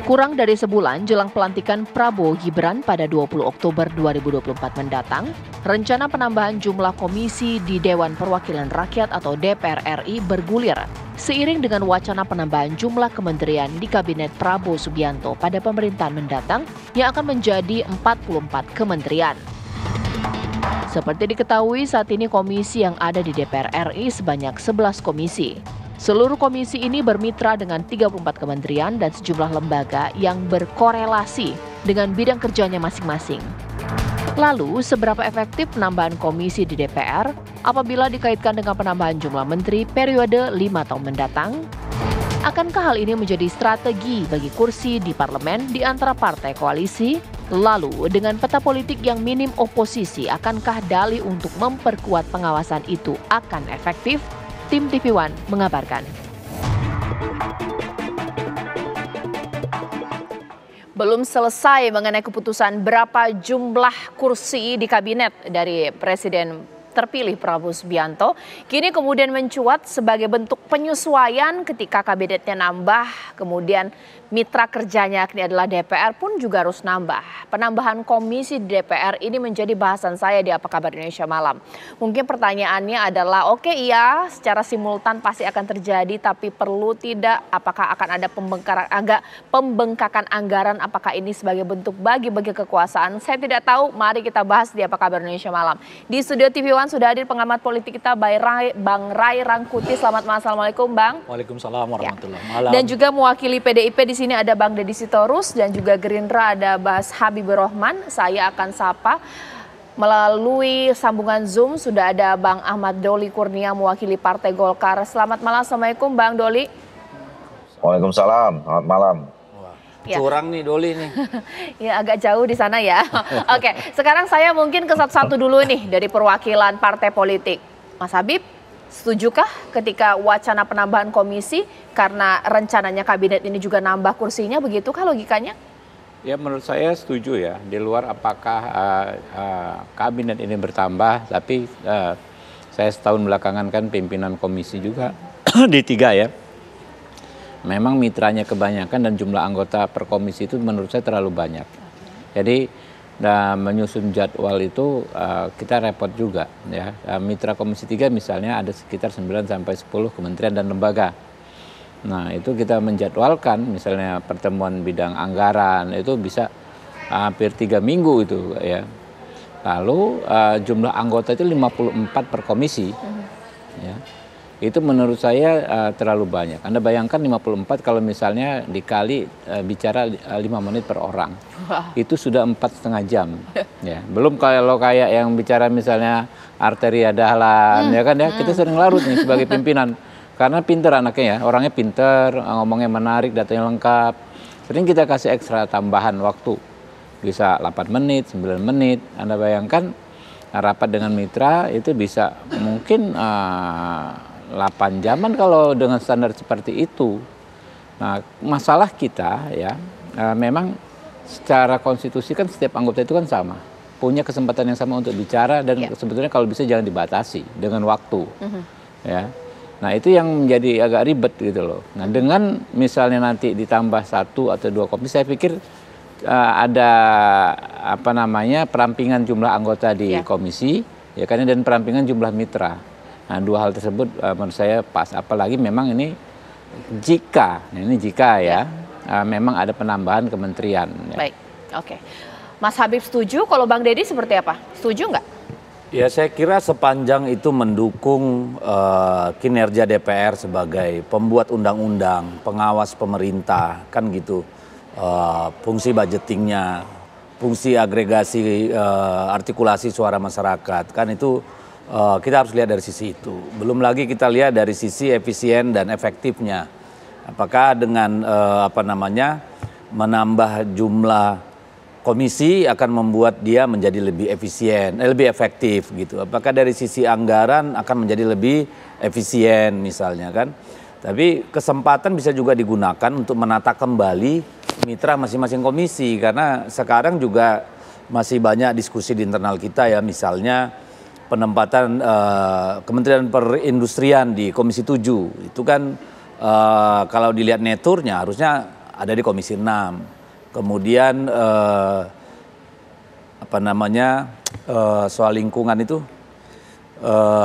Kurang dari sebulan jelang pelantikan Prabowo Gibran pada 20 Oktober 2024 mendatang, rencana penambahan jumlah komisi di Dewan Perwakilan Rakyat atau DPR RI bergulir seiring dengan wacana penambahan jumlah kementerian di Kabinet Prabowo Subianto pada pemerintahan mendatang yang akan menjadi 44 kementerian. Seperti diketahui, saat ini komisi yang ada di DPR RI sebanyak 11 komisi. Seluruh komisi ini bermitra dengan 34 kementerian dan sejumlah lembaga yang berkorelasi dengan bidang kerjanya masing-masing. Lalu, seberapa efektif penambahan komisi di DPR apabila dikaitkan dengan penambahan jumlah menteri periode 5 tahun mendatang? Akankah hal ini menjadi strategi bagi kursi di parlemen di antara partai koalisi? Lalu, dengan peta politik yang minim oposisi, akankah dalih untuk memperkuat pengawasan itu akan efektif? Tim TV One mengabarkan. Belum selesai mengenai keputusan berapa jumlah kursi di kabinet dari Presiden terpilih Prabowo Subianto, kini kemudian mencuat sebagai bentuk penyesuaian ketika kabinetnya nambah, kemudian mitra kerjanya ini adalah DPR pun juga harus nambah. Penambahan komisi di DPR ini menjadi bahasan saya di Apa Kabar Indonesia Malam. Mungkin pertanyaannya adalah, oke, iya secara simultan pasti akan terjadi, tapi perlu tidak? Apakah akan ada pembengkakan anggaran? Apakah ini sebagai bentuk bagi-bagi kekuasaan? Saya tidak tahu, mari kita bahas di Apa Kabar Indonesia Malam. Di studio TV One sudah hadir pengamat politik kita Bang Ray Rangkuti. Selamat malam, assalamualaikum Bang. Waalaikumsalam warahmatullahi wabarakatuh. Dan juga mewakili PDIP di sini ada Bang Deddy Sitorus dan juga Gerindra ada Bas Habibur Rahman. Saya akan sapa melalui sambungan Zoom sudah ada Bang Ahmad Doli Kurnia mewakili Partai Golkar. Selamat malam, assalamualaikum Bang Doli. Waalaikumsalam, selamat malam. Ya. Curang nih Doli nih. Ya agak jauh di sana ya. Oke, sekarang saya mungkin ke satu-satu dulu nih dari perwakilan partai politik. Mas Habib, setujukah ketika wacana penambahan komisi karena rencananya kabinet ini juga nambah kursinya, begitukah logikanya? Ya menurut saya setuju ya. Di luar apakah kabinet ini bertambah, tapi saya setahun belakangan kan pimpinan komisi juga di 3 ya. Memang mitranya kebanyakan dan jumlah anggota per komisi itu menurut saya terlalu banyak. Jadi menyusun jadwal itu kita repot juga ya. Mitra komisi 3 misalnya ada sekitar 9 sampai 10 kementerian dan lembaga. Nah, itu kita menjadwalkan misalnya pertemuan bidang anggaran itu bisa hampir 3 minggu itu ya. Lalu jumlah anggota itu 54 per komisi. Ya. Itu menurut saya terlalu banyak. Anda bayangkan 54 kalau misalnya dikali bicara 5 menit per orang. Wah. Itu sudah 4,5 jam. Ya. Belum kalau kayak yang bicara misalnya Arteria Dahlan, ya kan ya, kita sering larut nih sebagai pimpinan. Karena pinter anaknya ya, orangnya pinter, ngomongnya menarik, datanya lengkap. Sering kita kasih ekstra tambahan waktu. Bisa 8 menit, 9 menit. Anda bayangkan rapat dengan mitra itu bisa mungkin 8 jaman kalau dengan standar seperti itu. Nah, masalah kita ya memang secara konstitusi kan setiap anggota itu kan sama, punya kesempatan yang sama untuk bicara dan sebetulnya kalau bisa jangan dibatasi dengan waktu. Ya. Nah, itu yang menjadi agak ribet gitu loh. Nah, dengan misalnya nanti ditambah 1 atau 2 komisi, saya pikir ada perampingan jumlah anggota di komisi ya kan, dan perampingan jumlah mitra. Nah, 2 hal tersebut menurut saya pas, apalagi memang ini jika memang ada penambahan kementerian. Ya. Baik, oke. Mas Habib setuju, kalau Bang Deddy seperti apa? Setuju nggak? Ya, saya kira sepanjang itu mendukung kinerja DPR sebagai pembuat undang-undang, pengawas pemerintah, kan gitu. Fungsi budgetingnya, fungsi agregasi artikulasi suara masyarakat, kan itu kita harus lihat dari sisi itu. Belum lagi kita lihat dari sisi efisien dan efektifnya. Apakah dengan menambah jumlah komisi akan membuat dia menjadi lebih efisien, lebih efektif gitu. Apakah dari sisi anggaran akan menjadi lebih efisien misalnya kan. Tapi kesempatan bisa juga digunakan untuk menata kembali mitra masing-masing komisi. Karena sekarang juga masih banyak diskusi di internal kita ya, misalnya penempatan Kementerian Perindustrian di Komisi 7 itu kan kalau dilihat neturnya harusnya ada di Komisi 6. Kemudian soal lingkungan itu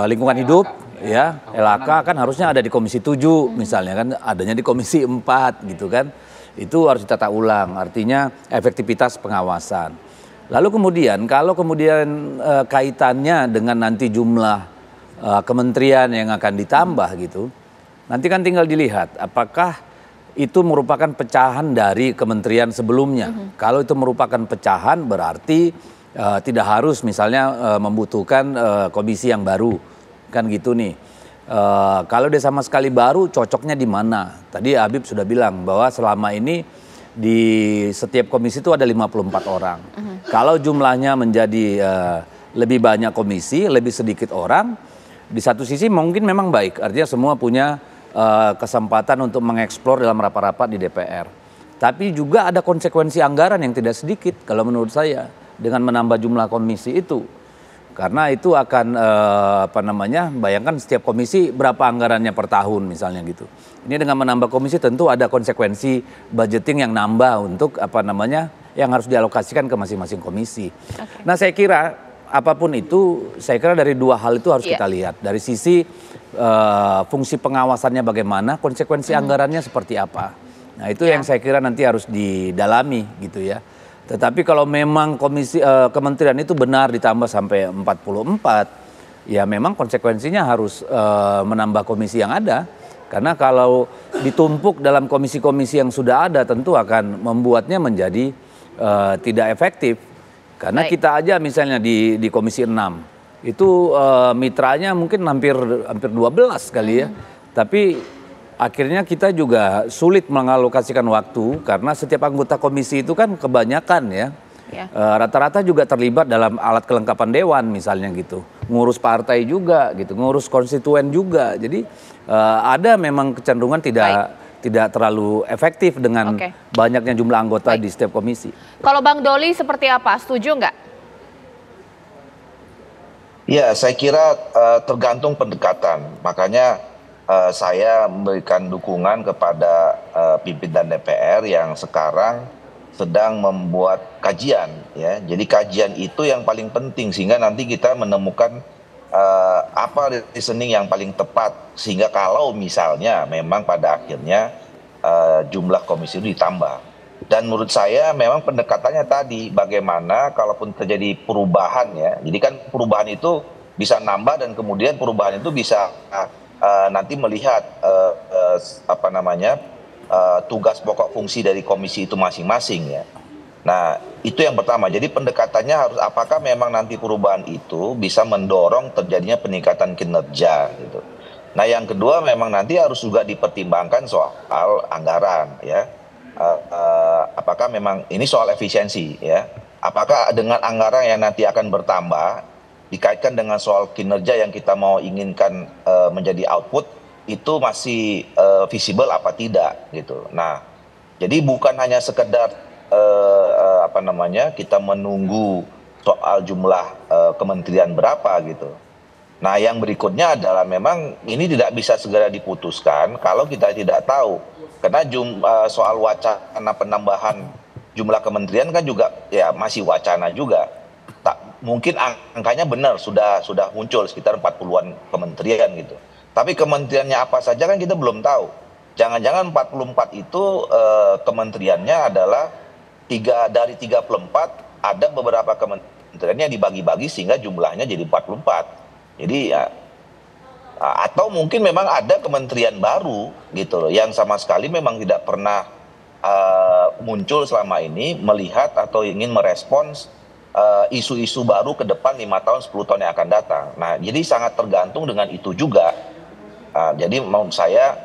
lingkungan hidup ya, LHK kan harusnya ada di Komisi 7 misalnya kan, adanya di Komisi 4 gitu kan. Itu harus ditata ulang, artinya efektivitas pengawasan. Lalu kemudian kalau kemudian kaitannya dengan nanti jumlah kementerian yang akan ditambah gitu, nanti kan tinggal dilihat apakah itu merupakan pecahan dari kementerian sebelumnya. Kalau itu merupakan pecahan berarti tidak harus misalnya membutuhkan komisi yang baru, kan gitu nih. Kalau dia sama sekali baru, cocoknya di mana? Tadi Habib sudah bilang bahwa selama ini di setiap komisi itu ada 54 orang. Kalau jumlahnya menjadi lebih banyak komisi, lebih sedikit orang, di satu sisi mungkin memang baik, artinya semua punya kesempatan untuk mengeksplor dalam rapat-rapat di DPR. Tapi juga ada konsekuensi anggaran yang tidak sedikit kalau menurut saya dengan menambah jumlah komisi itu. Karena itu akan bayangkan setiap komisi berapa anggarannya per tahun misalnya gitu. Ini dengan menambah komisi tentu ada konsekuensi budgeting yang nambah untuk yang harus dialokasikan ke masing-masing komisi. Okay. Nah saya kira apapun itu, saya kira dari dua hal itu harus kita lihat. Dari sisi fungsi pengawasannya bagaimana, konsekuensi anggarannya seperti apa. Nah itu yang saya kira nanti harus didalami gitu ya. Tetapi kalau memang kementerian itu benar ditambah sampai 44, ya memang konsekuensinya harus menambah komisi yang ada. Karena kalau ditumpuk dalam komisi-komisi yang sudah ada tentu akan membuatnya menjadi tidak efektif. Karena kita aja misalnya di Komisi 6 itu mitranya mungkin hampir 12 kali ya. Tapi akhirnya kita juga sulit mengalokasikan waktu karena setiap anggota komisi itu kan kebanyakan ya. Rata-rata juga terlibat dalam alat kelengkapan dewan misalnya gitu. Ngurus partai juga gitu, ngurus konstituen juga. Jadi ada memang kecenderungan tidak terlalu efektif dengan banyaknya jumlah anggota di setiap komisi. Kalau Bang Doli seperti apa? Setuju nggak? Ya, saya kira tergantung pendekatan. Makanya saya memberikan dukungan kepada pimpinan DPR yang sekarang sedang membuat kajian. Ya, jadi kajian itu yang paling penting sehingga nanti kita menemukan apa reasoning yang paling tepat sehingga kalau misalnya memang pada akhirnya jumlah komisi itu ditambah. Dan menurut saya memang pendekatannya tadi bagaimana kalaupun terjadi perubahan ya. Jadi kan perubahan itu bisa nambah dan kemudian perubahan itu bisa nanti melihat tugas pokok fungsi dari komisi itu masing-masing ya. Nah, itu yang pertama. Jadi pendekatannya harus apakah memang nanti perubahan itu bisa mendorong terjadinya peningkatan kinerja gitu. Nah, yang kedua memang nanti harus juga dipertimbangkan soal anggaran ya. Apakah memang ini soal efisiensi ya. Apakah dengan anggaran yang nanti akan bertambah dikaitkan dengan soal kinerja yang kita mau inginkan menjadi output itu masih visible apa tidak gitu. Nah, jadi bukan hanya sekedar kita menunggu soal jumlah kementerian berapa gitu. Nah, yang berikutnya adalah memang ini tidak bisa segera diputuskan kalau kita tidak tahu. Karena soal wacana penambahan jumlah kementerian kan juga ya masih wacana juga. Mungkin angkanya benar sudah muncul sekitar 40-an kementerian gitu. Tapi kementeriannya apa saja kan kita belum tahu. Jangan-jangan 44 itu kementeriannya adalah dari 34 ada beberapa kementeriannya dibagi-bagi sehingga jumlahnya jadi 44. Jadi ya atau mungkin memang ada kementerian baru gitu loh yang sama sekali memang tidak pernah muncul selama ini melihat atau ingin merespons isu-isu baru ke depan 5 tahun 10 tahun yang akan datang. Nah, jadi sangat tergantung dengan itu juga. Jadi menurut saya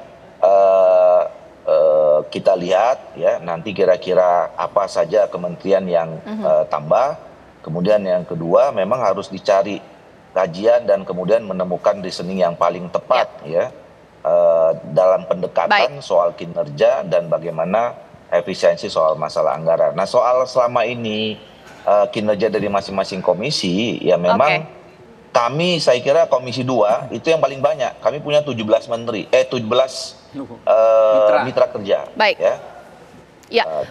kita lihat ya nanti kira-kira apa saja kementerian yang tambah. Kemudian yang kedua memang harus dicari kajian dan kemudian menemukan reasoning yang paling tepat ya dalam pendekatan soal kinerja dan bagaimana efisiensi soal masalah anggaran. Nah, soal selama ini kinerja dari masing-masing komisi ya memang kami saya kira Komisi 2 itu yang paling banyak. Kami punya 17 menteri, 17 mitra kerja. Baik. Ya.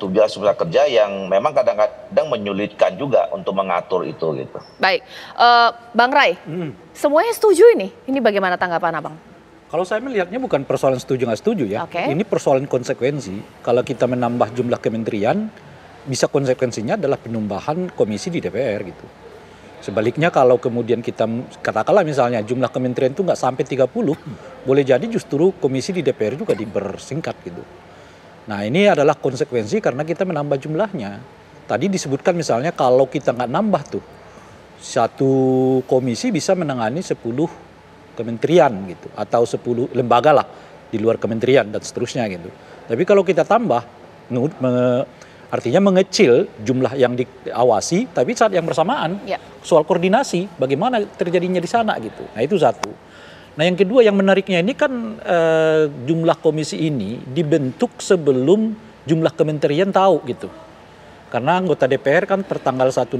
tugas kerja yang memang kadang-kadang menyulitkan juga untuk mengatur itu gitu. Baik, Bang Ray, semuanya setuju ini? Ini bagaimana tanggapan Abang? Kalau saya melihatnya bukan persoalan setuju nggak setuju ya. Ini persoalan konsekuensi. Kalau kita menambah jumlah kementerian, bisa konsekuensinya adalah penambahan komisi di DPR gitu. Sebaliknya kalau kemudian kita katakanlah misalnya jumlah kementerian itu nggak sampai 30, boleh jadi justru komisi di DPR juga dipersingkat gitu. Nah ini adalah konsekuensi karena kita menambah jumlahnya. Tadi disebutkan misalnya kalau kita nggak nambah tuh, satu komisi bisa menangani 10 kementerian gitu. Atau 10 lembaga lah di luar kementerian dan seterusnya gitu. Tapi kalau kita tambah, artinya mengecil jumlah yang diawasi, tapi saat yang bersamaan soal koordinasi, bagaimana terjadinya di sana gitu. Nah itu satu. Nah yang kedua yang menariknya ini kan jumlah komisi ini dibentuk sebelum jumlah kementerian tahu gitu. Karena anggota DPR kan tertanggal 1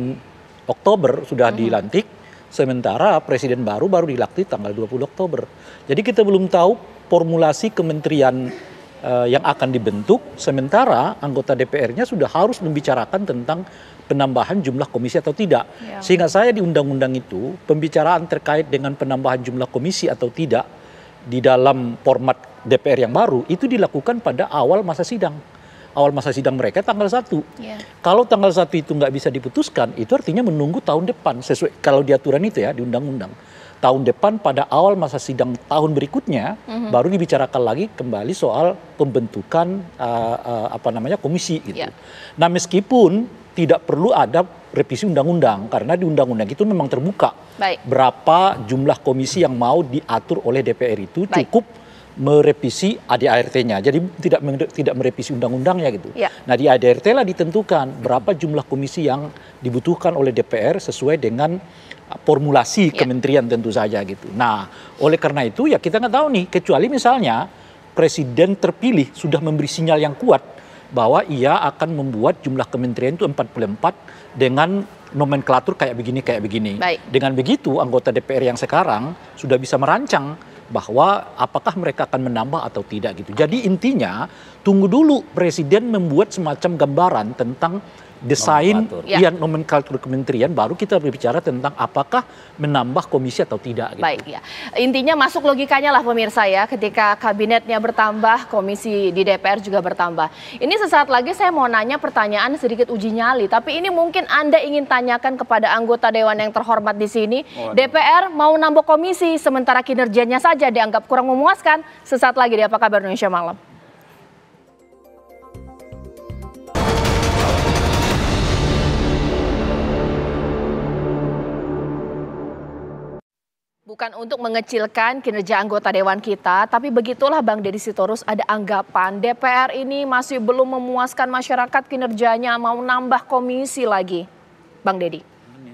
Oktober sudah dilantik, sementara presiden baru dilantik tanggal 20 Oktober. Jadi kita belum tahu formulasi kementerian yang akan dibentuk, sementara anggota DPR-nya sudah harus membicarakan tentang penambahan jumlah komisi atau tidak. Sehingga saya di undang-undang itu, pembicaraan terkait dengan penambahan jumlah komisi atau tidak di dalam format DPR yang baru, itu dilakukan pada awal masa sidang. Awal masa sidang mereka tanggal 1. Kalau tanggal 1 itu nggak bisa diputuskan, itu artinya menunggu tahun depan. Sesuai kalau di aturan itu ya, di undang-undang. Tahun depan pada awal masa sidang tahun berikutnya baru dibicarakan lagi kembali soal pembentukan komisi gitu. Nah meskipun tidak perlu ada revisi undang-undang karena di undang-undang itu memang terbuka berapa jumlah komisi yang mau diatur oleh DPR itu cukup merevisi ADART-nya. Jadi tidak merevisi undang-undangnya gitu. Nah di ADART lah ditentukan berapa jumlah komisi yang dibutuhkan oleh DPR sesuai dengan formulasi kementerian tentu saja gitu. Nah, oleh karena itu ya kita nggak tahu nih, kecuali misalnya presiden terpilih sudah memberi sinyal yang kuat bahwa ia akan membuat jumlah kementerian itu 44 dengan nomenklatur kayak begini. Dengan begitu anggota DPR yang sekarang sudah bisa merancang bahwa apakah mereka akan menambah atau tidak gitu. Jadi intinya tunggu dulu presiden membuat semacam gambaran tentang desain nomenklatur kementerian, baru kita berbicara tentang apakah menambah komisi atau tidak. Gitu. Intinya masuk logikanya lah pemirsa ya, ketika kabinetnya bertambah, komisi di DPR juga bertambah. Ini sesaat lagi saya mau nanya pertanyaan sedikit uji nyali, tapi ini mungkin Anda ingin tanyakan kepada anggota Dewan yang terhormat di sini. DPR mau nambah komisi, sementara kinerjanya saja dianggap kurang memuaskan. Sesaat lagi di Apa Kabar Indonesia Malam. Bukan untuk mengecilkan kinerja anggota Dewan kita, tapi begitulah Bang Deddy Sitorus, ada anggapan DPR ini masih belum memuaskan masyarakat kinerjanya, mau nambah komisi lagi. Bang Deddy.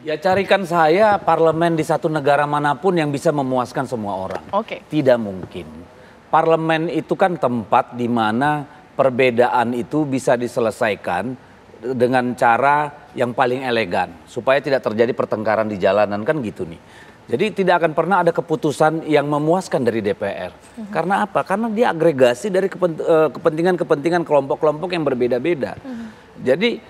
Ya carikan saya parlemen di satu negara manapun yang bisa memuaskan semua orang. Tidak mungkin. Parlemen itu kan tempat di mana perbedaan itu bisa diselesaikan dengan cara yang paling elegan. Supaya tidak terjadi pertengkaran di jalanan, kan gitu nih. Jadi tidak akan pernah ada keputusan yang memuaskan dari DPR. Karena apa? Karena dia agregasi dari kepentingan-kepentingan kelompok-kelompok yang berbeda-beda. Jadi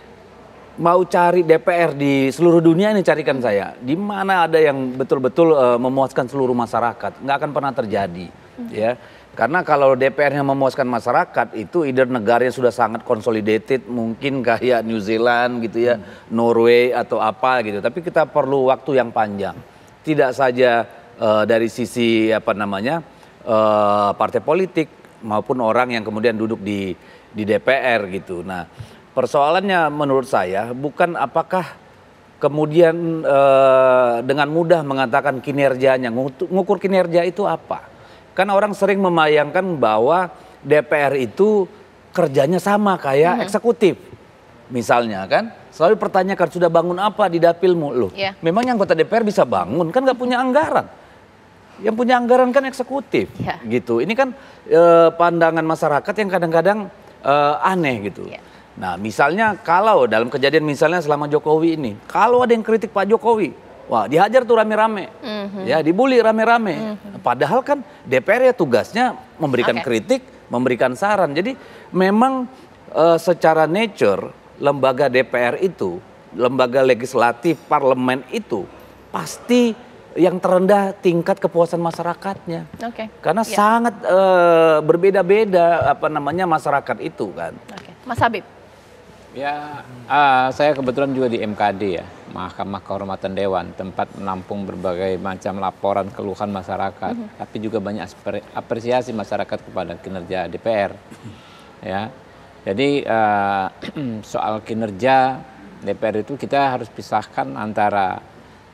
mau cari DPR di seluruh dunia ini carikan saya. Di mana ada yang betul-betul memuaskan seluruh masyarakat. Nggak akan pernah terjadi. Ya. Karena kalau DPR-nya memuaskan masyarakat itu either negara yang sudah sangat consolidated, mungkin kayak New Zealand gitu ya, Norway atau apa gitu. Tapi kita perlu waktu yang panjang. Tidak saja dari sisi partai politik maupun orang yang kemudian duduk di DPR gitu. Nah, persoalannya menurut saya bukan apakah kemudian dengan mudah mengatakan kinerjanya, ngukur kinerja itu apa. Karena orang sering membayangkan bahwa DPR itu kerjanya sama kayak eksekutif. Misalnya kan, selalu pertanyakan sudah bangun apa di dapilmu loh. Memangnya anggota DPR bisa bangun, kan nggak punya anggaran. Yang punya anggaran kan eksekutif gitu. Ini kan pandangan masyarakat yang kadang-kadang aneh gitu. Nah misalnya kalau dalam kejadian misalnya selama Jokowi ini, kalau ada yang kritik Pak Jokowi, wah dihajar tuh rame-rame, ya dibully rame-rame. Padahal kan DPR ya tugasnya memberikan kritik, memberikan saran. Jadi memang secara nature lembaga DPR itu, lembaga legislatif parlemen itu pasti yang terendah tingkat kepuasan masyarakatnya. Karena sangat berbeda-beda masyarakat itu kan. Mas Habib. Ya, saya kebetulan juga di MKD ya, Mahkamah Kehormatan Dewan, tempat menampung berbagai macam laporan keluhan masyarakat, tapi juga banyak apresiasi masyarakat kepada kinerja DPR. Ya, jadi soal kinerja DPR itu kita harus pisahkan antara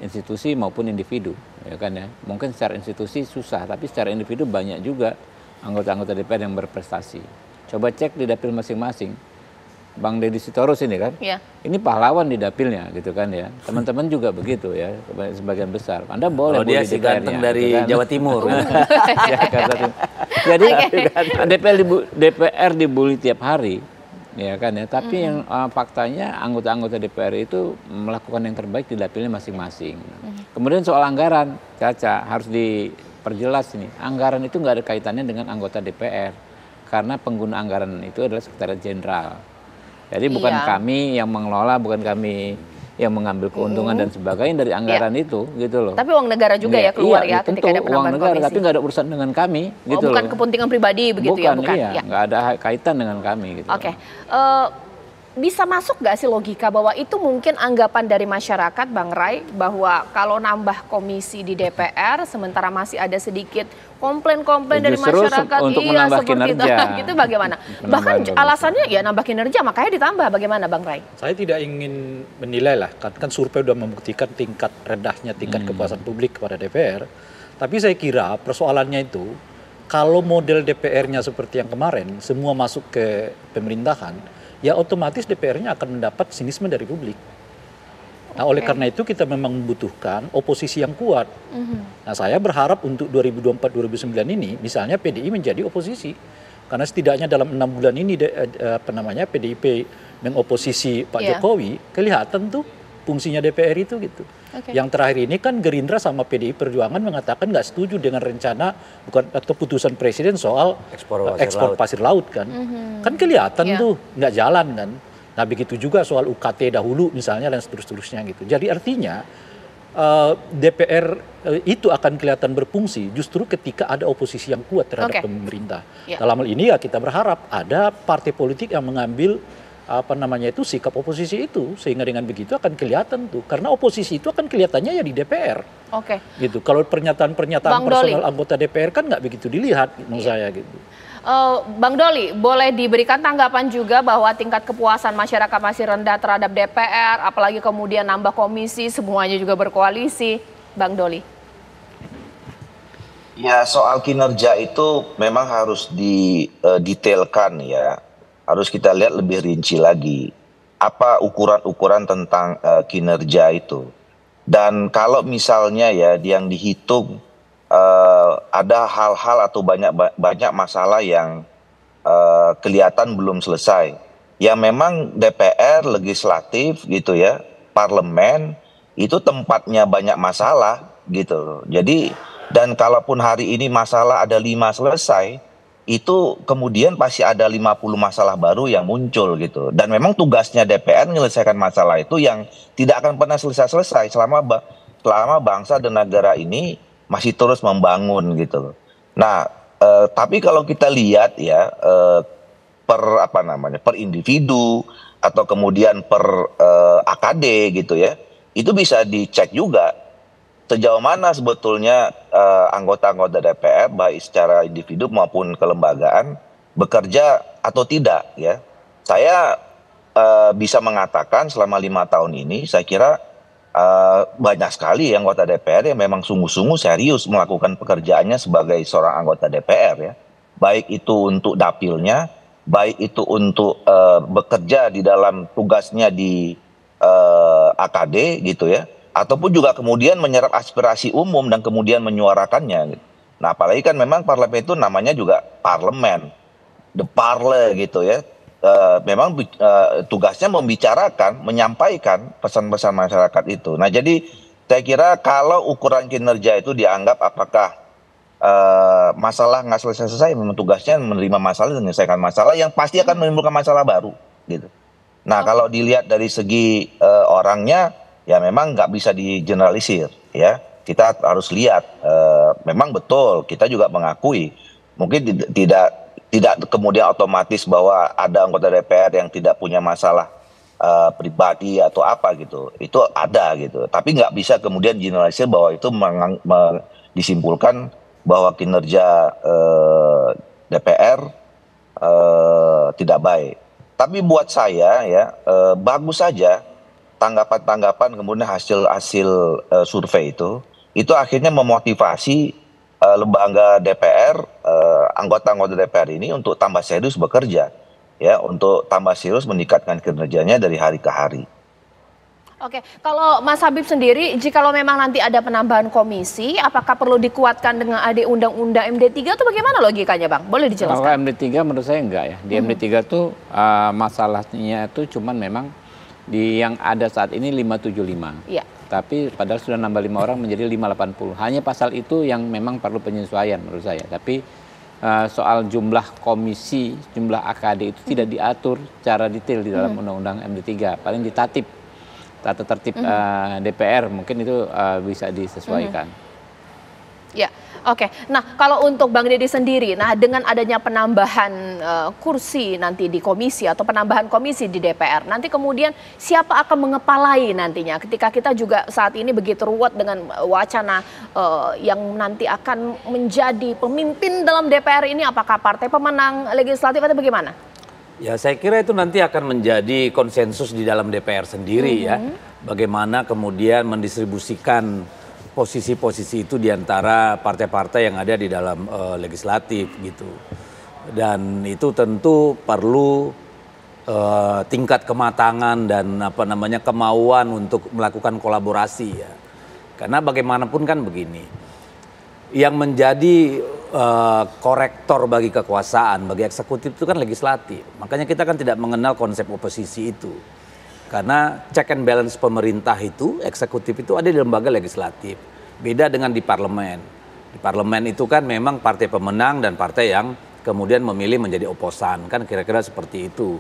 institusi maupun individu, ya kan ya. Mungkin secara institusi susah, tapi secara individu banyak juga anggota-anggota DPR yang berprestasi. Coba cek di dapil masing-masing. Bang Deddy Sitorus ini kan, ini pahlawan di dapilnya gitu kan ya. Teman-teman juga begitu ya, sebagian besar. Anda boleh dia si ganteng dari gitu kan? Jawa Timur. Jadi DPR dibully tiap hari, ya kan ya. Tapi yang faktanya anggota-anggota DPR itu melakukan yang terbaik di dapilnya masing-masing. Kemudian soal anggaran, Caca harus diperjelas ini. Anggaran itu nggak ada kaitannya dengan anggota DPR, karena pengguna anggaran itu adalah Sekretariat Jenderal. Jadi bukan kami yang mengelola, bukan kami yang mengambil keuntungan dan sebagainya dari anggaran itu, gitu loh. Tapi uang negara juga ya keluar ya ketika ada penambahan uang negara, komisi. tapi nggak ada urusan dengan kami, gitu bukan loh. Kepentingan pribadi begitu ya, bukan? Iya, nggak ada kaitan dengan kami, gitu. Bisa masuk nggak sih logika bahwa itu mungkin anggapan dari masyarakat, Bang Ray, bahwa kalau nambah komisi di DPR, sementara masih ada sedikit komplain-komplain dari masyarakat, untuk menambah kinerja. Itu bagaimana? Bahkan alasannya ya nambah kinerja, makanya ditambah. Bagaimana, Bang Ray? Saya tidak ingin menilai lah, kan survei sudah membuktikan tingkat rendahnya tingkat kepuasan publik kepada DPR. Tapi saya kira persoalannya itu, kalau model DPR-nya seperti yang kemarin, semua masuk ke pemerintahan, ya otomatis DPR-nya akan mendapat sinisme dari publik. Nah, oleh karena itu kita memang membutuhkan oposisi yang kuat. Nah, saya berharap untuk 2024-2029 ini, misalnya PDI menjadi oposisi. Karena setidaknya dalam 6 bulan ini, PDIP mengoposisi Pak Jokowi, kelihatan tuh fungsinya DPR itu gitu. Yang terakhir ini kan Gerindra sama PDI Perjuangan mengatakan nggak setuju dengan rencana atau putusan presiden soal ekspor pasir laut kan. Kan kelihatan tuh nggak jalan kan. Nah begitu juga soal UKT dahulu misalnya dan seterusnya gitu. Jadi artinya DPR itu akan kelihatan berfungsi justru ketika ada oposisi yang kuat terhadap pemerintah. Dalam hal ini ya kita berharap ada partai politik yang mengambil sikap oposisi itu, sehingga dengan begitu akan kelihatan tuh, karena oposisi itu akan kelihatannya ya di DPR. Gitu. Kalau pernyataan-pernyataan personal anggota DPR kan nggak begitu dilihat menurut saya gitu. Bang Doli, boleh diberikan tanggapan juga bahwa tingkat kepuasan masyarakat masih rendah terhadap DPR, apalagi kemudian nambah komisi, semuanya juga berkoalisi, Bang Doli? Ya, soal kinerja itu memang harus didetailkan ya. Harus kita lihat lebih rinci lagi apa ukuran-ukuran tentang kinerja itu. Dan kalau misalnya ya yang dihitung ada hal-hal atau banyak masalah yang kelihatan belum selesai. Ya memang DPR, legislatif gitu ya, parlemen itu tempatnya banyak masalah gitu. Jadi dan kalaupun hari ini masalah ada 5 selesai, itu kemudian pasti ada 50 masalah baru yang muncul gitu. Dan memang tugasnya DPR menyelesaikan masalah itu yang tidak akan pernah selesai selama bangsa dan negara ini masih terus membangun gitu. Nah, tapi kalau kita lihat ya per individu atau kemudian per AKD gitu ya, itu bisa dicek juga sejauh mana sebetulnya anggota-anggota DPR baik secara individu maupun kelembagaan bekerja atau tidak ya. Saya bisa mengatakan selama 5 tahun ini saya kira banyak sekali anggota DPR yang memang sungguh-sungguh serius melakukan pekerjaannya sebagai seorang anggota DPR ya. Baik itu untuk dapilnya, baik itu untuk bekerja di dalam tugasnya di AKD gitu ya. Ataupun juga kemudian menyerap aspirasi umum dan kemudian menyuarakannya. Nah apalagi kan memang parlemen itu namanya juga parlemen, the parle gitu ya. Memang tugasnya membicarakan, menyampaikan pesan-pesan masyarakat itu. Nah jadi saya kira kalau ukuran kinerja itu dianggap apakah masalah nggak selesai-selesai, memang tugasnya menerima masalah dan menyelesaikan masalah yang pasti akan menimbulkan masalah baru gitu. Nah, kalau dilihat dari segi orangnya, ya memang nggak bisa digeneralisir ya. Kita harus lihat, memang betul kita juga mengakui mungkin tidak kemudian otomatis bahwa ada anggota DPR yang tidak punya masalah pribadi atau apa gitu. Itu ada gitu. Tapi nggak bisa kemudian generalisir bahwa itu disimpulkan bahwa kinerja DPR tidak baik. Tapi buat saya ya bagus saja tanggapan-tanggapan kemudian hasil survei itu akhirnya memotivasi lembaga DPR, anggota-anggota DPR ini untuk tambah serius bekerja, ya, untuk tambah serius meningkatkan kinerjanya dari hari ke hari. Oke, kalau Mas Habib sendiri, jikalau memang nanti ada penambahan komisi, apakah perlu dikuatkan dengan AD Undang-Undang MD3 atau bagaimana logikanya, Bang? Boleh dijelaskan? Kalau MD3 menurut saya enggak ya. Di MD3 tuh masalahnya itu cuman memang di yang ada saat ini 575. Iya. Tapi padahal sudah nambah 5 orang menjadi 580. Hanya pasal itu yang memang perlu penyesuaian menurut saya. Tapi soal jumlah komisi, jumlah AKD itu tidak diatur secara detail di dalam Undang-Undang MD3. Paling ditatip tata tertib DPR mungkin itu bisa disesuaikan. Ya, oke. Nah, kalau untuk Bang Deddy sendiri, nah dengan adanya penambahan kursi nanti di komisi atau penambahan komisi di DPR, nanti kemudian siapa akan mengepalai nantinya? Ketika kita juga saat ini begitu ruwet dengan wacana yang nanti akan menjadi pemimpin dalam DPR ini, apakah partai pemenang legislatif atau bagaimana? Ya, saya kira itu nanti akan menjadi konsensus di dalam DPR sendiri ya. Bagaimana kemudian mendistribusikan posisi-posisi itu di antara partai-partai yang ada di dalam legislatif gitu. Dan itu tentu perlu tingkat kematangan dan kemauan untuk melakukan kolaborasi ya. Karena bagaimanapun kan begini. Yang menjadi korektor bagi kekuasaan, bagi eksekutif itu kan legislatif. Makanya kita kan tidak mengenal konsep oposisi itu. Karena check and balance pemerintah itu, eksekutif itu ada di lembaga legislatif. Beda dengan di parlemen. Di parlemen itu kan memang partai pemenang dan partai yang kemudian memilih menjadi oposan. Kan kira-kira seperti itu.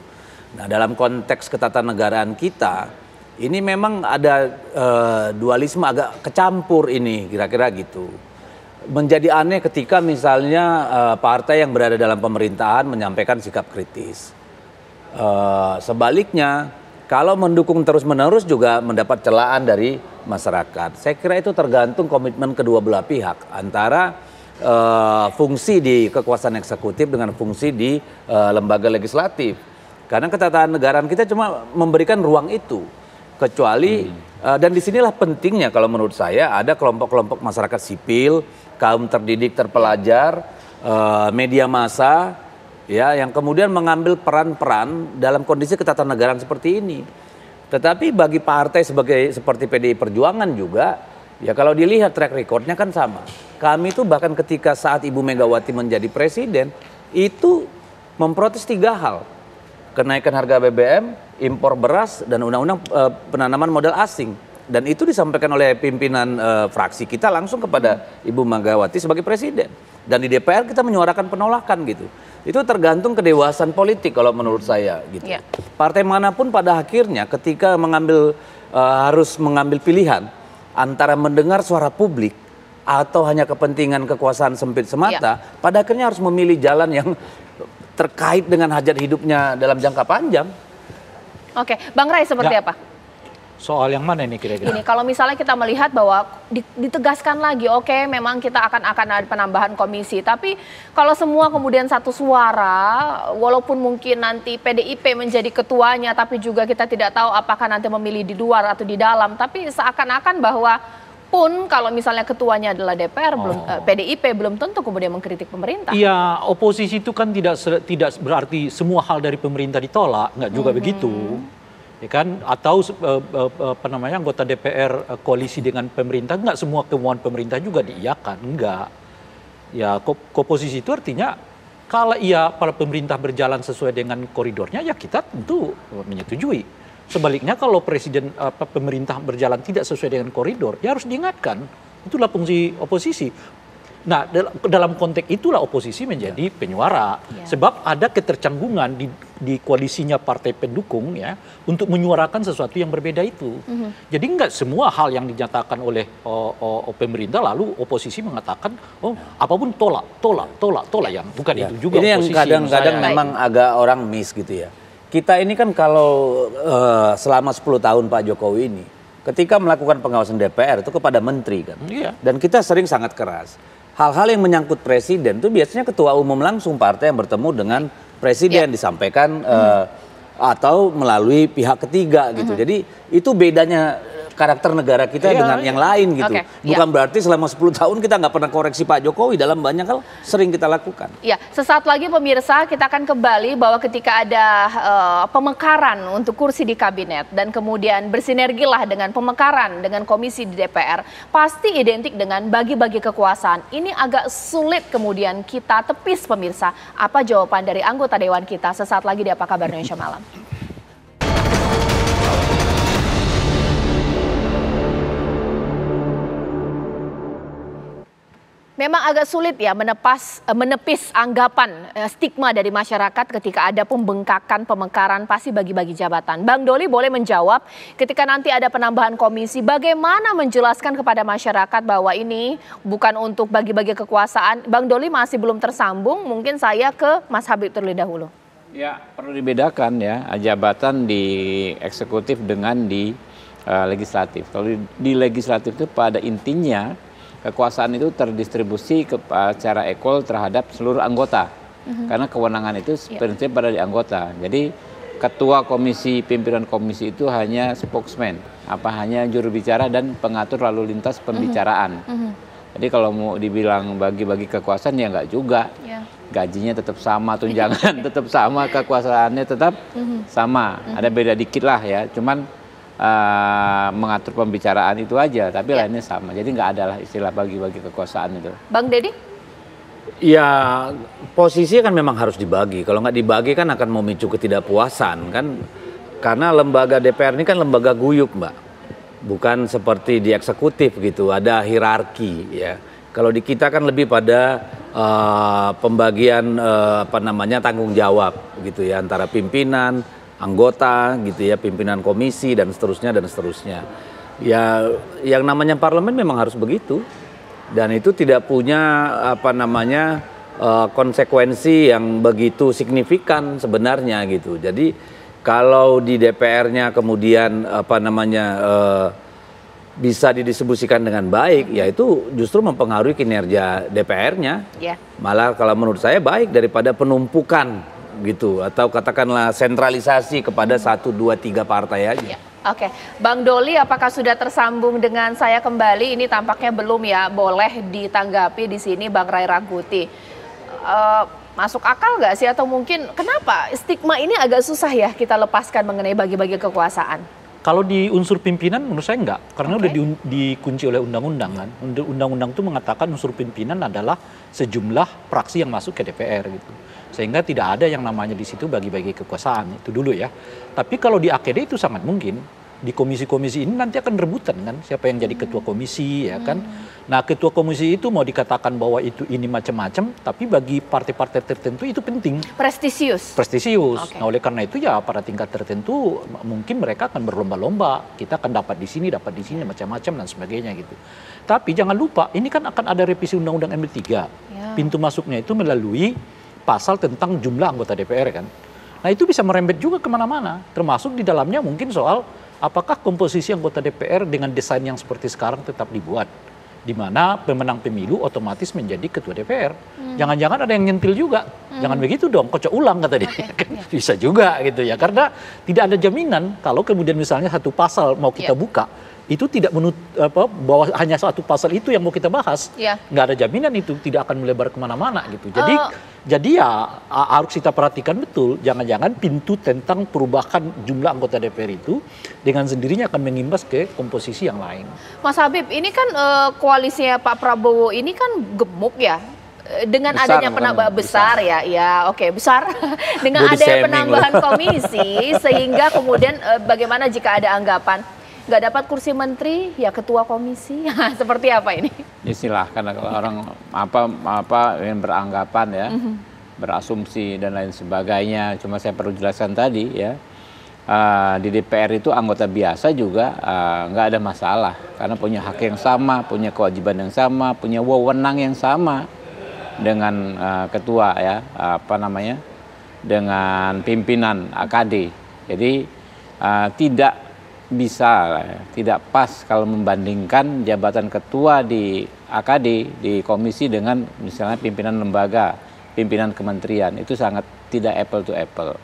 Nah, dalam konteks ketatanegaraan kita, ini memang ada dualisme agak kecampur ini, kira-kira gitu. Menjadi aneh ketika misalnya partai yang berada dalam pemerintahan menyampaikan sikap kritis. Sebaliknya, kalau mendukung terus-menerus juga mendapat celaan dari masyarakat. Saya kira itu tergantung komitmen kedua belah pihak antara fungsi di kekuasaan eksekutif dengan fungsi di lembaga legislatif. Karena ketatanegaraan kita cuma memberikan ruang itu. Kecuali, dan disinilah pentingnya kalau menurut saya ada kelompok-kelompok masyarakat sipil, kaum terdidik terpelajar, media massa, ya, yang kemudian mengambil peran-peran dalam kondisi ketatanegaraan seperti ini. Tetapi bagi partai seperti PDI Perjuangan juga, ya kalau dilihat track recordnya kan sama. Kami itu bahkan ketika saat Ibu Megawati menjadi presiden, itu memprotes 3 hal. Kenaikan harga BBM, impor beras, dan undang-undang penanaman modal asing. Dan itu disampaikan oleh pimpinan fraksi kita langsung kepada Ibu Megawati sebagai presiden. Dan di DPR kita menyuarakan penolakan gitu. Itu tergantung kedewasaan politik kalau menurut saya gitu. Yeah. Partai manapun pada akhirnya ketika harus mengambil pilihan antara mendengar suara publik atau hanya kepentingan kekuasaan sempit semata, pada akhirnya harus memilih jalan yang terkait dengan hajat hidupnya dalam jangka panjang. Oke, Bang Ray seperti apa? Soal yang mana ini kira-kira? Ini kalau misalnya kita melihat bahwa ditegaskan lagi, oke, memang kita akan ada penambahan komisi, tapi kalau semua kemudian satu suara, walaupun mungkin nanti PDIP menjadi ketuanya, tapi juga kita tidak tahu apakah nanti memilih di luar atau di dalam, tapi seakan-akan bahwa pun kalau misalnya ketuanya adalah DPR, PDIP belum tentu kemudian mengkritik pemerintah. Iya, oposisi itu kan tidak berarti semua hal dari pemerintah ditolak, nggak juga begitu. Ya kan, atau anggota DPR koalisi dengan pemerintah, nggak semua kemauan pemerintah juga diiyakan, enggak. Ya, oposisi itu artinya kalau para pemerintah berjalan sesuai dengan koridornya, ya kita tentu menyetujui. Sebaliknya kalau pemerintah berjalan tidak sesuai dengan koridor, ya harus diingatkan. Itulah fungsi oposisi. Nah, dalam konteks itulah oposisi menjadi penyuara. Sebab ada ketercanggungan di koalisinya partai pendukung ya untuk menyuarakan sesuatu yang berbeda itu. Jadi enggak semua hal yang dinyatakan oleh pemerintah lalu oposisi mengatakan apapun tolak yang bukan itu juga. Ini yang kadang-kadang memang agak orang miss gitu ya. Kita ini kan kalau selama 10 tahun Pak Jokowi ini ketika melakukan pengawasan DPR itu kepada menteri kan. Dan kita sering sangat keras. Hal-hal yang menyangkut presiden itu biasanya ketua umum langsung partai yang bertemu dengan presiden disampaikan atau melalui pihak ketiga gitu. Jadi itu bedanya karakter negara kita dengan yang lain gitu. Bukan berarti selama 10 tahun kita nggak pernah koreksi Pak Jokowi dalam banyak hal sering kita lakukan. Ya, sesaat lagi pemirsa kita akan kembali bahwa ketika ada pemekaran untuk kursi di kabinet dan kemudian bersinergilah dengan pemekaran dengan komisi di DPR, pasti identik dengan bagi-bagi kekuasaan. Ini agak sulit kemudian kita tepis pemirsa. Apa jawaban dari anggota Dewan kita sesaat lagi di Apa Kabar Indonesia Malam. Memang agak sulit ya menepis anggapan stigma dari masyarakat ketika ada pembengkakan, pemekaran, pasti bagi-bagi jabatan. Bang Doli boleh menjawab ketika nanti ada penambahan komisi, bagaimana menjelaskan kepada masyarakat bahwa ini bukan untuk bagi-bagi kekuasaan. Bang Doli masih belum tersambung, mungkin saya ke Mas Habib terlebih dahulu. Ya, perlu dibedakan ya jabatan di eksekutif dengan di legislatif. Kalau di legislatif itu pada intinya kekuasaan itu terdistribusi secara equal terhadap seluruh anggota. Karena kewenangan itu prinsip pada di anggota. Jadi ketua komisi, pimpinan komisi itu hanya spokesman, hanya juru bicara dan pengatur lalu lintas pembicaraan. Jadi kalau mau dibilang bagi-bagi kekuasaan ya enggak juga. Gajinya tetap sama, tunjangan tetap sama, kekuasaannya tetap sama. Ada beda dikit lah ya, cuman mengatur pembicaraan itu aja, tapi lainnya sama. Jadi nggak ada lah istilah bagi-bagi kekuasaan itu. Bang Deddy? Ya posisi kan memang harus dibagi. Kalau nggak dibagi kan akan memicu ketidakpuasan kan. Karena lembaga DPR ini kan lembaga guyup Mbak. Bukan seperti di eksekutif gitu, ada hierarki ya. Kalau di kita kan lebih pada pembagian tanggung jawab gitu ya antara pimpinan, anggota gitu ya, pimpinan komisi dan seterusnya. Ya yang namanya parlemen memang harus begitu. Dan itu tidak punya konsekuensi yang begitu signifikan sebenarnya gitu. Jadi kalau di DPR-nya kemudian bisa didistribusikan dengan baik, ya itu justru mempengaruhi kinerja DPR-nya. Malah kalau menurut saya baik daripada penumpukan gitu atau katakanlah sentralisasi kepada 1, 2, 3 partai aja. Oke, Bang Doli apakah sudah tersambung dengan saya kembali? Ini tampaknya belum ya, boleh ditanggapi di sini Bang Ray Rangkuti. Masuk akal nggak sih atau mungkin kenapa stigma ini agak susah ya kita lepaskan mengenai bagi-bagi kekuasaan? Kalau di unsur pimpinan menurut saya enggak, karena udah dikunci oleh undang-undang kan. Undang-undang itu mengatakan unsur pimpinan adalah sejumlah praksi yang masuk ke DPR gitu. Sehingga tidak ada yang namanya di situ bagi-bagi kekuasaan, itu dulu ya. Tapi kalau di AKD itu sangat mungkin, di komisi-komisi ini nanti akan rebutan kan, siapa yang jadi ketua komisi ya kan. Nah ketua komisi itu mau dikatakan bahwa ini macam-macam, tapi bagi partai-partai tertentu itu penting. Prestisius. Nah oleh karena itu ya pada tingkat tertentu mungkin mereka akan berlomba-lomba, kita akan dapat di sini macam-macam dan sebagainya gitu. Tapi jangan lupa ini kan akan ada revisi undang-undang MD3. Pintu masuknya itu melalui pasal tentang jumlah anggota DPR kan. Nah itu bisa merembet juga kemana-mana, termasuk di dalamnya mungkin soal apakah komposisi anggota DPR dengan desain yang seperti sekarang tetap dibuat, di mana pemenang pemilu otomatis menjadi ketua DPR. Jangan-jangan ada yang nyentil juga, jangan begitu dong, kocok ulang kata dia. Bisa juga gitu ya, karena tidak ada jaminan kalau kemudian misalnya satu pasal mau kita buka, itu tidak bahwa hanya satu pasal itu yang mau kita bahas, nggak ada jaminan itu tidak akan melebar kemana-mana gitu. Jadi ya harus kita perhatikan betul, jangan-jangan pintu tentang perubahan jumlah anggota DPR itu dengan sendirinya akan mengimbas ke komposisi yang lain. Mas Habib, ini kan koalisinya Pak Prabowo ini kan gemuk ya. Dengan besar, adanya penambahan besar dengan adanya penambahan komisi sehingga kemudian bagaimana jika ada anggapan nggak dapat kursi menteri, ya ketua komisi. Seperti apa ini? Ya silahkan kalau orang apa yang beranggapan ya, berasumsi dan lain sebagainya. Cuma saya perlu jelaskan tadi ya, di DPR itu anggota biasa juga nggak ada masalah karena punya hak yang sama, punya kewajiban yang sama, punya wewenang yang sama dengan ketua ya, dengan pimpinan AKD. Jadi tidak bisa, tidak pas kalau membandingkan jabatan ketua di AKD, di komisi dengan misalnya pimpinan lembaga, pimpinan kementerian. Itu sangat tidak apple to apple.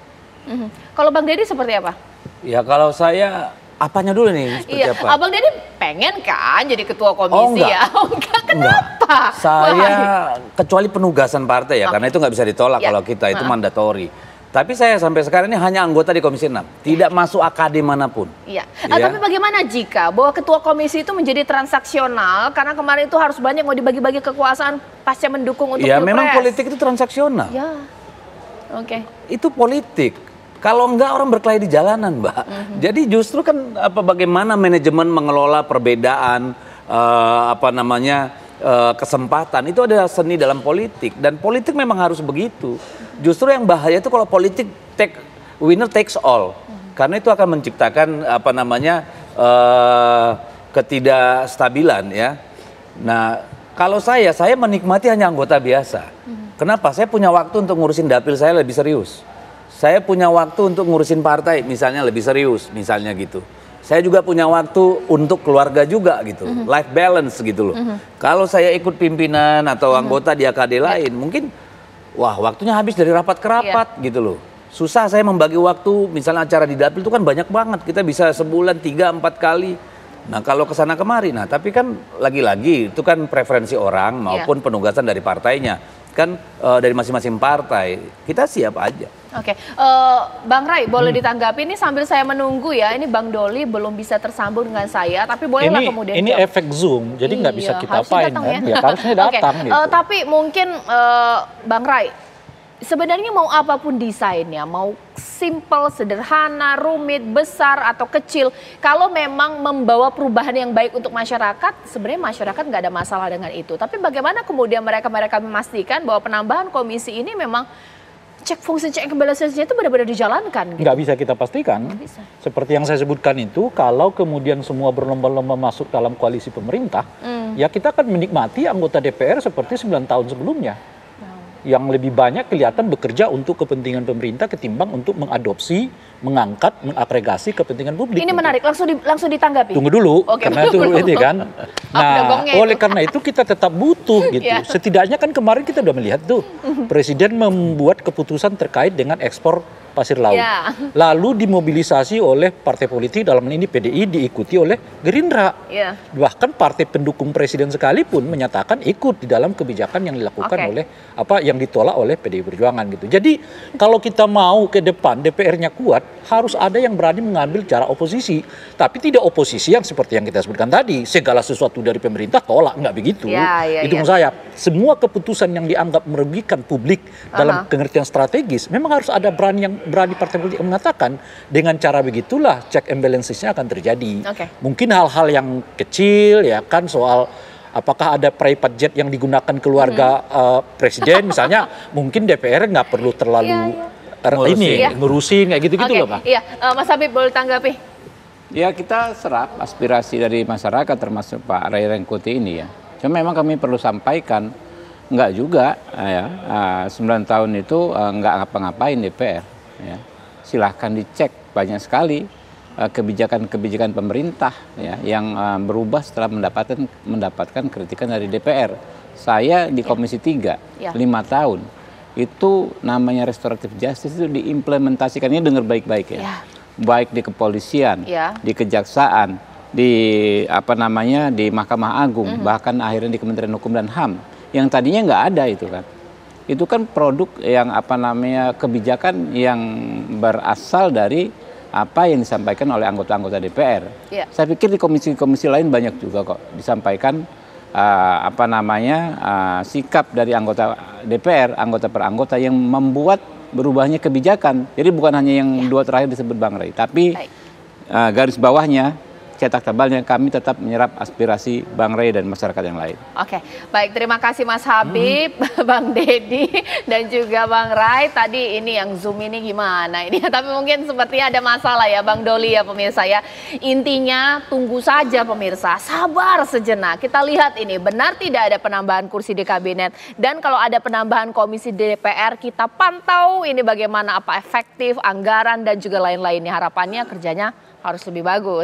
Kalau Bang Deddy seperti apa? Ya kalau saya, apanya dulu nih? Iya, apa? Abang Deddy pengen kan jadi ketua komisi ya? Enggak, kenapa? Saya kecuali penugasan partai ya, karena itu nggak bisa ditolak kalau kita, itu mandatori. Tapi saya sampai sekarang ini hanya anggota di Komisi 6, tidak masuk AKD manapun. Iya. Tapi bagaimana jika bahwa ketua komisi itu menjadi transaksional karena kemarin itu harus banyak mau dibagi-bagi kekuasaan pasca mendukung untuk ya Pilpres. Memang politik itu transaksional. Ya. Oke. Itu politik. Kalau enggak orang berkelahi di jalanan, Mbak. Jadi justru kan bagaimana manajemen mengelola perbedaan kesempatan itu adalah seni dalam politik, dan politik memang harus begitu. Justru yang bahaya itu kalau politik winner takes all, karena itu akan menciptakan ketidakstabilan ya. Nah kalau saya menikmati hanya anggota biasa. Kenapa? Saya punya waktu untuk ngurusin dapil saya lebih serius. Saya punya waktu untuk ngurusin partai misalnya lebih serius, misalnya gitu. Saya juga punya waktu untuk keluarga juga gitu, life balance gitu loh. Kalau saya ikut pimpinan atau anggota di AKD lain, mungkin waktunya habis dari rapat ke rapat gitu loh. Susah saya membagi waktu, misalnya acara di dapil itu kan banyak banget, kita bisa sebulan 3-4 kali. Nah kalau kesana kemari, tapi kan lagi-lagi itu kan preferensi orang maupun penugasan dari partainya. Kan dari masing-masing partai, kita siap aja. Oke, Bang Ray boleh ditanggapi ini sambil saya menunggu ya, ini Bang Doli belum bisa tersambung dengan saya, tapi bolehlah kemudian ini efek Zoom, jadi nggak bisa kita apain kan, ya harusnya datang gitu. Tapi mungkin Bang Ray, sebenarnya mau apapun desainnya, mau simple, sederhana, rumit, besar atau kecil, kalau memang membawa perubahan yang baik untuk masyarakat, sebenarnya masyarakat nggak ada masalah dengan itu. Tapi bagaimana kemudian mereka memastikan bahwa penambahan komisi ini memang fungsi check and balances-nya itu benar-benar dijalankan? Gitu? Nggak bisa kita pastikan. Bisa. Seperti yang saya sebutkan itu, kalau kemudian semua berlomba-lomba masuk dalam koalisi pemerintah, ya kita akan menikmati anggota DPR seperti 9 tahun sebelumnya. Yang lebih banyak kelihatan bekerja untuk kepentingan pemerintah ketimbang untuk mengadopsi, mengangkat, mengagregasi kepentingan publik. Ini menarik, langsung ditanggapi. Tunggu dulu, karena itu ini kan. Nah, oleh karena itu kita tetap butuh gitu. Setidaknya kan kemarin kita udah melihat tuh, Presiden membuat keputusan terkait dengan ekspor pasir laut. Lalu dimobilisasi oleh partai politik, dalam ini PDI, diikuti oleh Gerindra. Bahkan partai pendukung Presiden sekalipun menyatakan ikut di dalam kebijakan yang dilakukan oleh yang ditolak oleh PDI Perjuangan gitu. Jadi kalau kita mau ke depan DPR-nya kuat, harus ada yang berani mengambil cara oposisi. Tapi tidak oposisi yang seperti yang kita sebutkan tadi, segala sesuatu dari pemerintah tolak, nggak begitu. Itu menurut saya. Semua keputusan yang dianggap merugikan publik dalam pengertian strategis, memang harus ada berani partai politik mengatakan dengan cara begitulah check and balances-nya akan terjadi. Mungkin hal-hal yang kecil ya kan, soal apakah ada private jet yang digunakan keluarga presiden misalnya, mungkin DPR nggak perlu terlalu ngurusin kayak gitu-gitu loh Pak. Mas Habib boleh tanggapi? Ya kita serap aspirasi dari masyarakat termasuk Pak Ray Rangkuti ini ya. Cuma memang kami perlu sampaikan, nggak juga ya, 9 tahun itu nggak ngapa-ngapain DPR. Ya. Silahkan dicek, banyak sekali kebijakan-kebijakan pemerintah ya, yang berubah setelah mendapatkan kritikan dari DPR. Saya di Komisi 3, 5 tahun, itu namanya restoratif justice itu diimplementasikannya, dengar baik-baik ya. Baik di kepolisian, di kejaksaan, di di Mahkamah Agung, bahkan akhirnya di Kementerian Hukum dan HAM, yang tadinya nggak ada itu kan. Itu kan produk yang kebijakan yang berasal dari apa yang disampaikan oleh anggota-anggota DPR. Saya pikir di komisi-komisi lain banyak juga kok disampaikan sikap dari anggota DPR, anggota per anggota yang membuat berubahnya kebijakan. Jadi bukan hanya yang 2 terakhir disebut Bang Ray, tapi garis bawahnya cetak tebalnya kami tetap menyerap aspirasi Bang Ray dan masyarakat yang lain. Oke, baik, terima kasih Mas Habib, Bang Dedi, dan juga Bang Ray. Tadi ini yang Zoom ini gimana ini? Tapi mungkin sepertinya ada masalah ya Bang Doli ya pemirsa ya. Intinya tunggu saja pemirsa, sabar sejenak. Kita lihat ini benar tidak ada penambahan kursi di kabinet. Dan kalau ada penambahan komisi DPR, kita pantau ini bagaimana, apa efektif, anggaran dan juga lain-lainnya. Harapannya kerjanya harus lebih bagus.